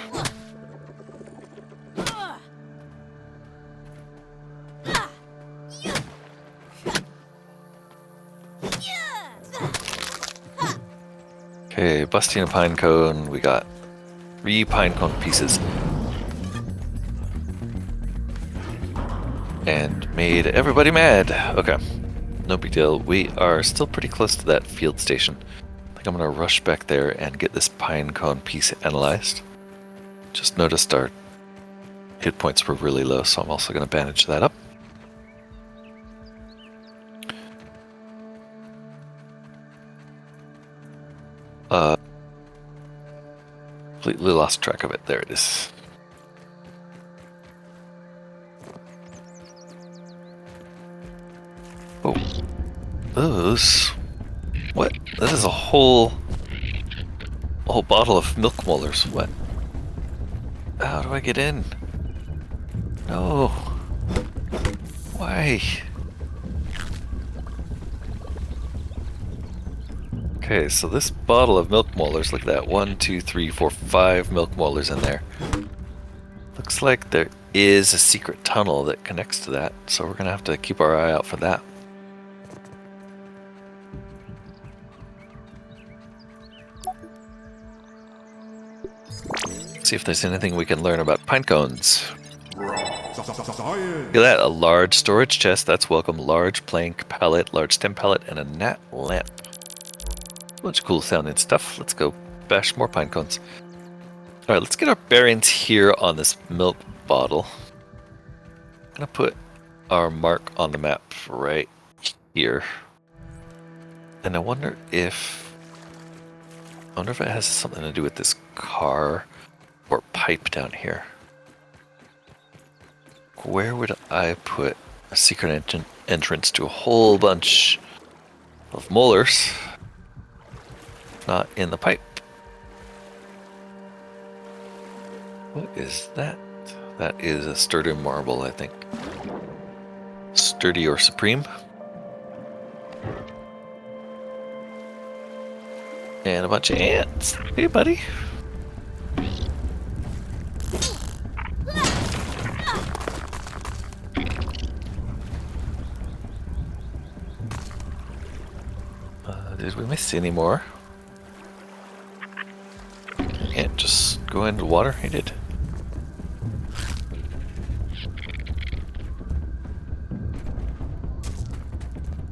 Speaker 1: Okay, busting a pine cone. We got 3 pine cone pieces. And made everybody mad. Okay, no big deal. We are still pretty close to that field station. I think I'm gonna rush back there and get this pine cone piece analyzed. Just noticed our hit points were really low, so I'm also gonna bandage that up. Completely lost track of it. There it is. Oh, those. What? That is a whole bottle of milk molars. What? How do I get in? No. Why? Okay, so this bottle of milk molars, look at that. 1, 2, 3, 4, 5 milk molars in there. Looks like there is a secret tunnel that connects to that, so we're gonna have to keep our eye out for that. See if there's anything we can learn about pine cones. Look at that, a large storage chest. That's welcome. Large plank pallet, large stem pallet, and a gnat lamp. Bunch of cool sounding stuff. Let's go bash more pine cones. Alright, let's get our bearings here on this milk bottle. I'm gonna put our mark on the map right here. And I wonder if it has something to do with this car or pipe down here. Where would I put a secret entrance to a whole bunch of molars? Not in the pipe. What is that? That is a sturdy marble, I think. Sturdy or supreme. And a bunch of ants. Hey, buddy. Did we miss any more? Can't just go into water? He did.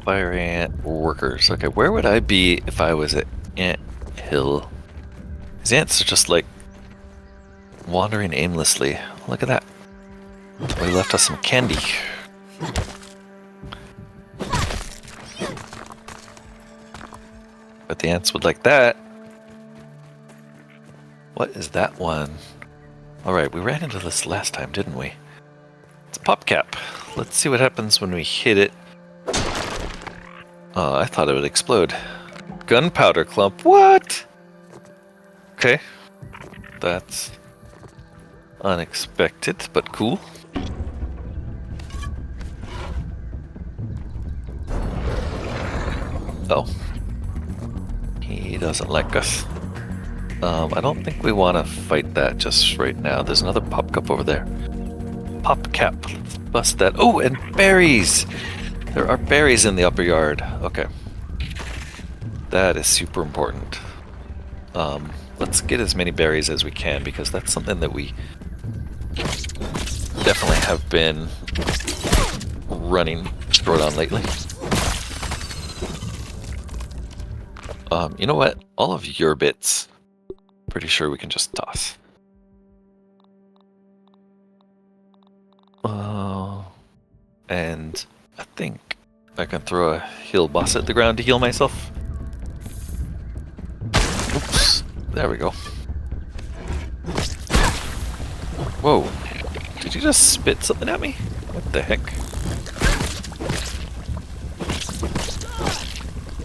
Speaker 1: Fire ant workers. Okay, where would I be if I was at Ant Hill? These ants are just like wandering aimlessly. Look at that. Somebody left us some candy. But the ants would like that. What is that one? Alright, we ran into this last time, didn't we? It's a pop cap. Let's see what happens when we hit it. Oh, I thought it would explode. Gunpowder clump. What? Okay. That's unexpected, but cool. Oh. He doesn't like us. I don't think we want to fight that just right now. There's another pop cup over there. Pop cap. Let's bust that. Oh, and berries! There are berries in the upper yard. Okay. That is super important. Let's get as many berries as we can because that's something that we definitely have been running short on lately. You know what? All of your bits, pretty sure we can just toss. And I think I can throw a heal boss at the ground to heal myself. Oops. There we go. Whoa. Did you just spit something at me? What the heck?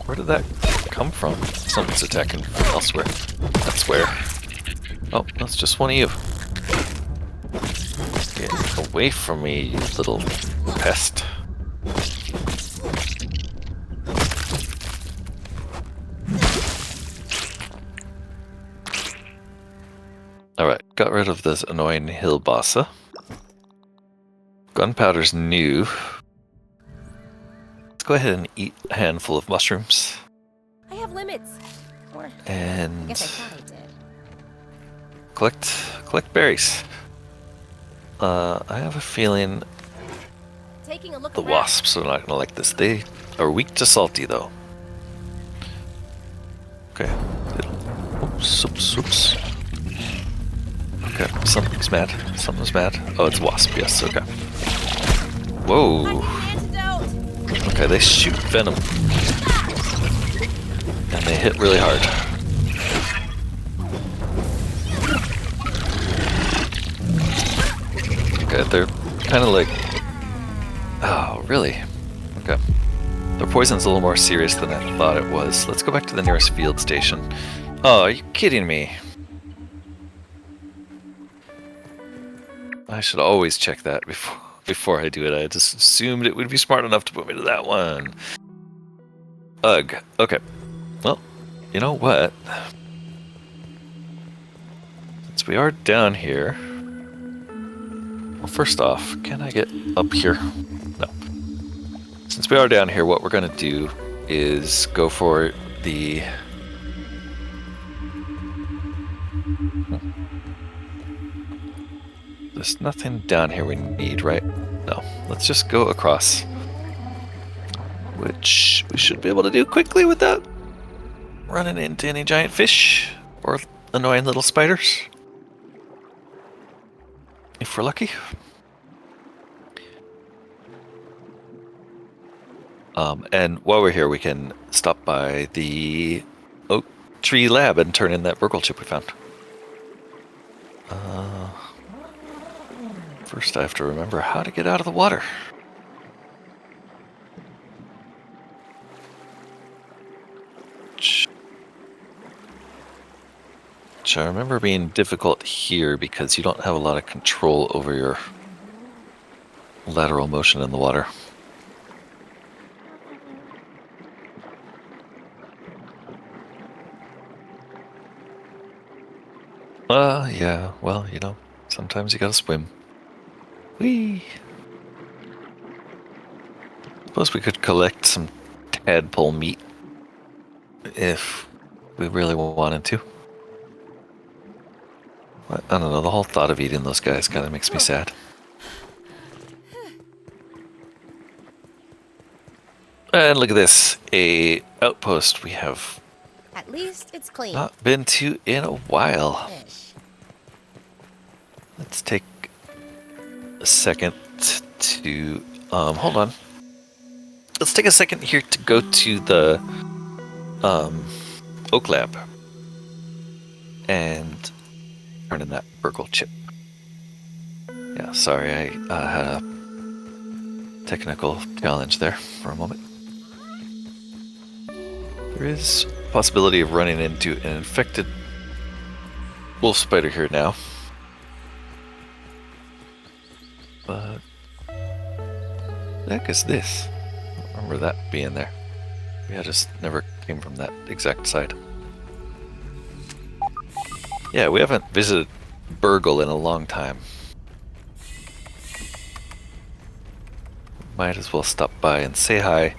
Speaker 1: Where did that come from? Something's attacking from elsewhere. That's where. Oh, that's just one of you. Get away from me, you little pest. Alright, got rid of this annoying hill bossa. Gunpowder's new. Let's go ahead and eat a handful of mushrooms.
Speaker 2: I have limits. Or I
Speaker 1: And
Speaker 2: guess I thought I did.
Speaker 1: collect berries. I have a feeling
Speaker 2: Taking a look
Speaker 1: the
Speaker 2: around.
Speaker 1: wasps are not gonna like this. They are weak to salty though. Okay. Oops, oops, oops. Okay, something's mad. Something's mad. Oh, it's wasp, yes, okay. Whoa.
Speaker 2: I need an antidote.
Speaker 1: Okay, they shoot venom. And they hit really hard. Okay, they're kind of like... Oh, really? Okay. Their poison's a little more serious than I thought it was. Let's go back to the nearest field station. Oh, are you kidding me? I should always check that before I do it. I just assumed it would be smart enough to put me to that one. Ugh. Okay. Well, you know what? Since we are down here... Well, first off, can I get up here? No. Since we are down here, what we're going to do is go for the... There's nothing down here we need, right? No. Let's just go across. Which we should be able to do quickly without running into any giant fish or annoying little spiders. If we're lucky. And while we're here, we can stop by the Oak Tree Lab and turn in that Burgle chip we found. First, I have to remember how to get out of the water. Which I remember being difficult here because you don't have a lot of control over your lateral motion in the water. Yeah, well, you know, sometimes you gotta swim. Whee! Suppose we could collect some tadpole meat. if we really wanted to. But I don't know, the whole thought of eating those guys kind of makes me sad. And look at this, a outpost we have
Speaker 2: At least it's clean.
Speaker 1: not been to in a while.
Speaker 2: Ish.
Speaker 1: Let's take a second to hold on. Let's take a second here to go to the Oak Lab and turn in that Burgle chip. Yeah, sorry, I had a technical challenge there for a moment. There is a possibility of running into an infected wolf spider here now. But what the heck is this? I don't remember that being there. Yeah, just never came from that exact side. Yeah, we haven't visited Burgle in a long time. Might as well stop by and say hi.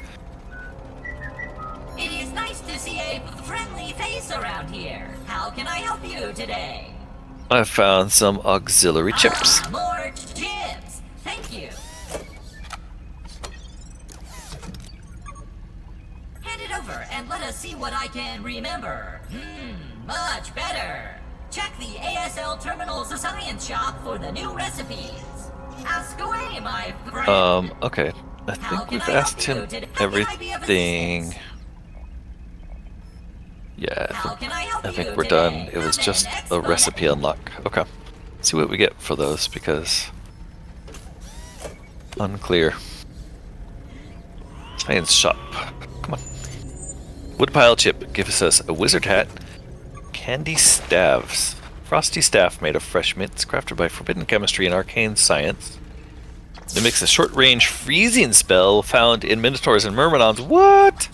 Speaker 3: It is nice to see a friendly face around here. How can I help you today?
Speaker 1: I found some auxiliary chips.
Speaker 3: More chips. Thank you. Hand it over and let us see what I can remember. Much better. Check the ASL Terminal's science shop for the new recipes. Ask away, my friend.
Speaker 1: Okay. I think we've asked him everything. Yeah, I think we're done. It was just a recipe unlock. Okay. See what we get for those, because unclear. Science shop. Come on. Woodpile chip gives us a wizard hat. Candy staves. Frosty staff made of fresh mints, crafted by forbidden chemistry and arcane science. It makes a short-range freezing spell found in Minotaurs and Myrmidons. What?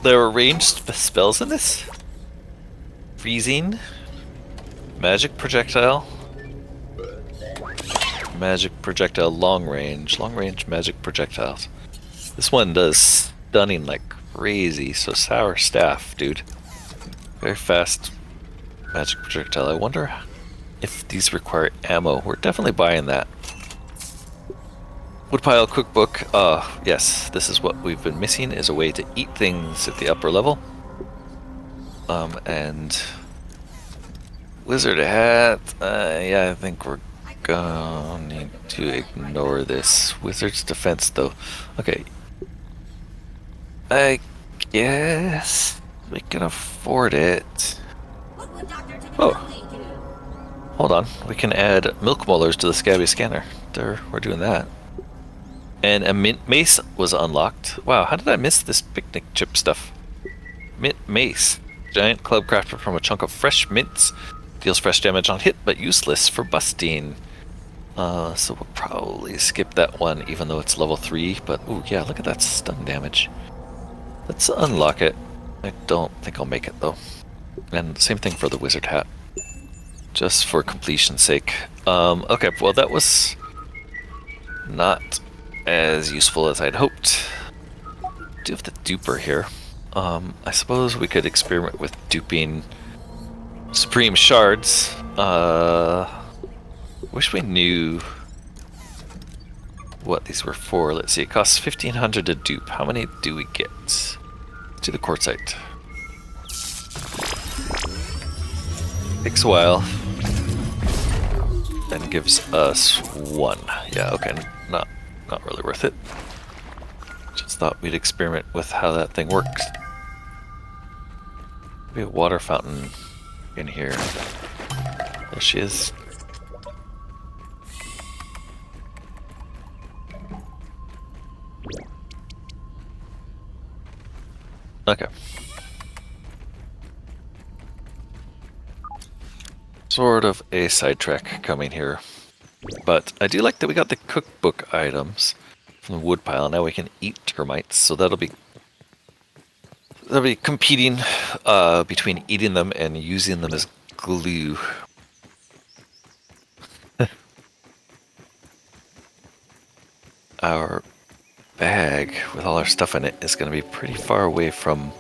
Speaker 1: There are ranged spells in this? Freezing. Magic projectile. Magic projectile long range. Long range magic projectiles. This one does stunning like crazy, so sour staff, dude. Very fast magic projectile. I wonder if these require ammo. We're definitely buying that. Woodpile cookbook. Yes, this is what we've been missing, is a way to eat things at the upper level. And wizard hat. Yeah, I think we're gonna need to ignore this. Wizard's defense, though. Okay. I guess we can afford it.
Speaker 3: What would Dr.
Speaker 1: Oh.
Speaker 3: Tignatelli do?
Speaker 1: Hold on. We can add milk molars to the scabby scanner. There, we're doing that. And a mint mace was unlocked. Wow, how did I miss this picnic chip stuff? Mint mace. Giant club crafted from a chunk of fresh mints. Deals fresh damage on hit, but useless for busting. So we'll probably skip that one, even though it's level 3. But, ooh, yeah, look at that stun damage. Let's unlock it. I don't think I'll make it, though. And same thing for the wizard hat. Just for completion's sake. Okay, well, that was not as useful as I'd hoped. Do have the duper here. I suppose we could experiment with duping supreme shards. Wish we knew what these were for. Let's see, it costs 1,500 to dupe. How many do we get? Let's do the quartzite. Takes a while. And gives us 1. Yeah, okay, not really worth it. Just thought we'd experiment with how that thing works. Maybe a water fountain in here. There she is. Okay. Sort of a sidetrack coming here. But I do like that we got the cookbook items from the woodpile. Now we can eat termites, so that'll be competing between eating them and using them as glue. Our bag with all our stuff in it is going to be pretty far away from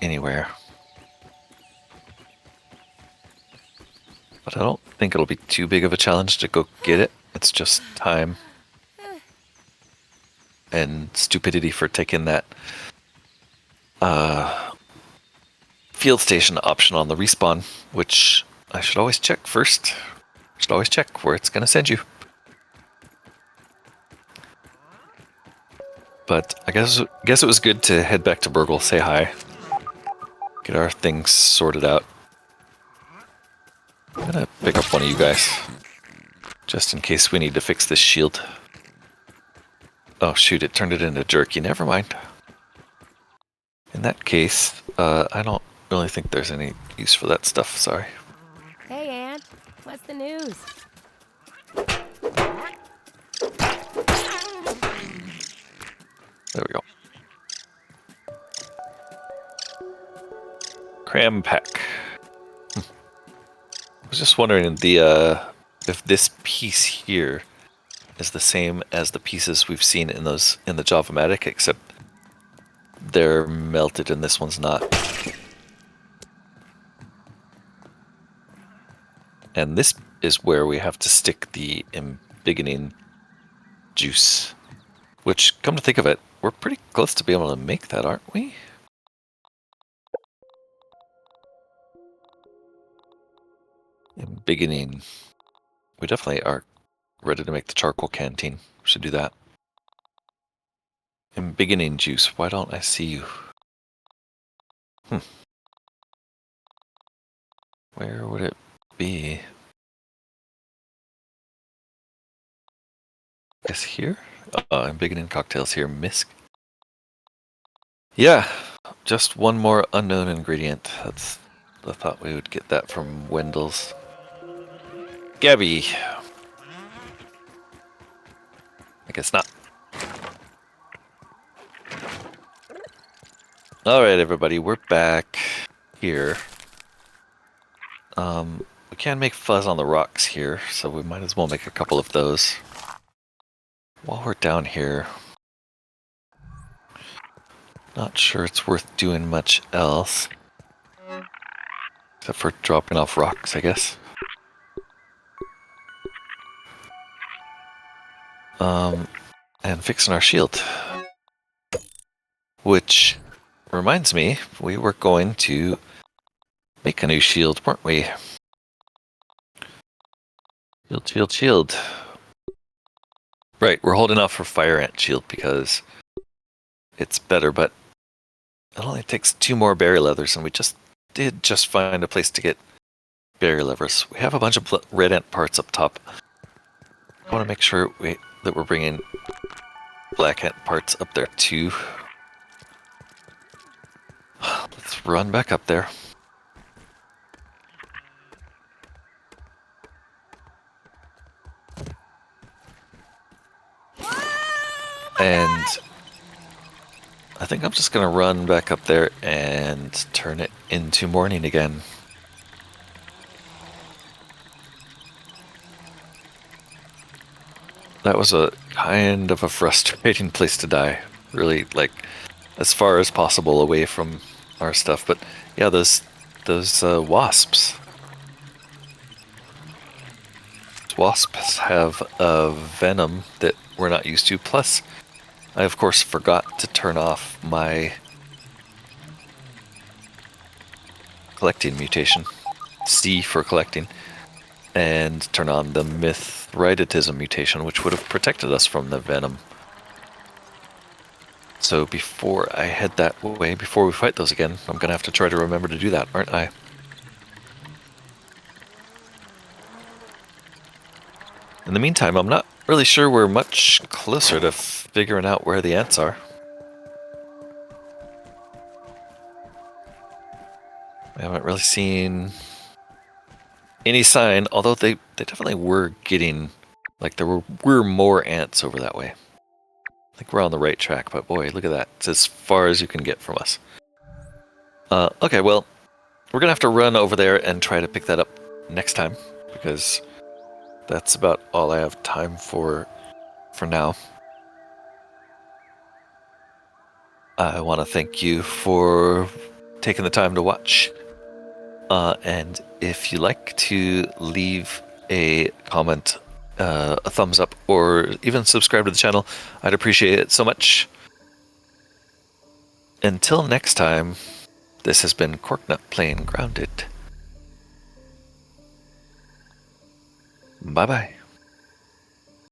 Speaker 1: anywhere. But I don't think it'll be too big of a challenge to go get it. It's just time and stupidity for taking that field station option on the respawn, which I should always check first. Should always check where it's going to send you. But I guess it was good to head back to Burgle, say hi, get our things sorted out. I'm gonna pick up one of you guys, just in case we need to fix this shield. Oh shoot, it turned it into jerky, never mind. In that case, I don't really think there's any use for that stuff, sorry.
Speaker 2: Hey, Aunt. What's the news?
Speaker 1: There we go. Cram pack. I was just wondering if this piece here is the same as the pieces we've seen in the Java-Matic, except they're melted and this one's not. And this is where we have to stick the embiggening juice. Which, come to think of it, we're pretty close to be able to make that, aren't we? Embiggening. We definitely are ready to make the charcoal canteen. We should do that. Embiggening juice. Why don't I see you? Where would it be? Is here? Embiggening cocktails here. Misk. Yeah, just one more unknown ingredient. I thought we would get that from Wendell's. Gabby. I guess not. Alright everybody, we're back here. We can make fuzz on the rocks here, so we might as well make a couple of those. While we're down here, not sure it's worth doing much else. Except for dropping off rocks, I guess. And fixing our shield. Which reminds me, we were going to make a new shield, weren't we? Shield. Right, we're holding off for Fire Ant Shield because it's better, but it only takes 2 more berry leathers, and we did find a place to get berry leathers. We have a bunch of red ant parts up top. I want to make sure that we're bringing black ant parts up there too. Let's run back up there. And I think I'm just going to run back up there and turn it into morning again. That was a kind of a frustrating place to die. Really, like, as far as possible away from our stuff. But yeah, those wasps. Wasps have a venom that we're not used to. Plus, I of course forgot to turn off my collecting mutation, C for collecting, and turn on the Mithridatism mutation, which would have protected us from the venom. So before I head that way, before we fight those again, I'm gonna have to try to remember to do that, aren't I? In the meantime, I'm not really sure we're much closer to figuring out where the ants are. I haven't really seen any sign, although they definitely were getting, like, there were more ants over that way. I think we're on the right track, but boy, look at that. It's as far as you can get from us. Okay, well, we're gonna have to run over there and try to pick that up next time, because that's about all I have time for now. I want to thank you for taking the time to watch. And if you like to leave a comment, a thumbs up, or even subscribe to the channel, I'd appreciate it so much. Until next time, this has been Corknut playing Grounded. Bye-bye.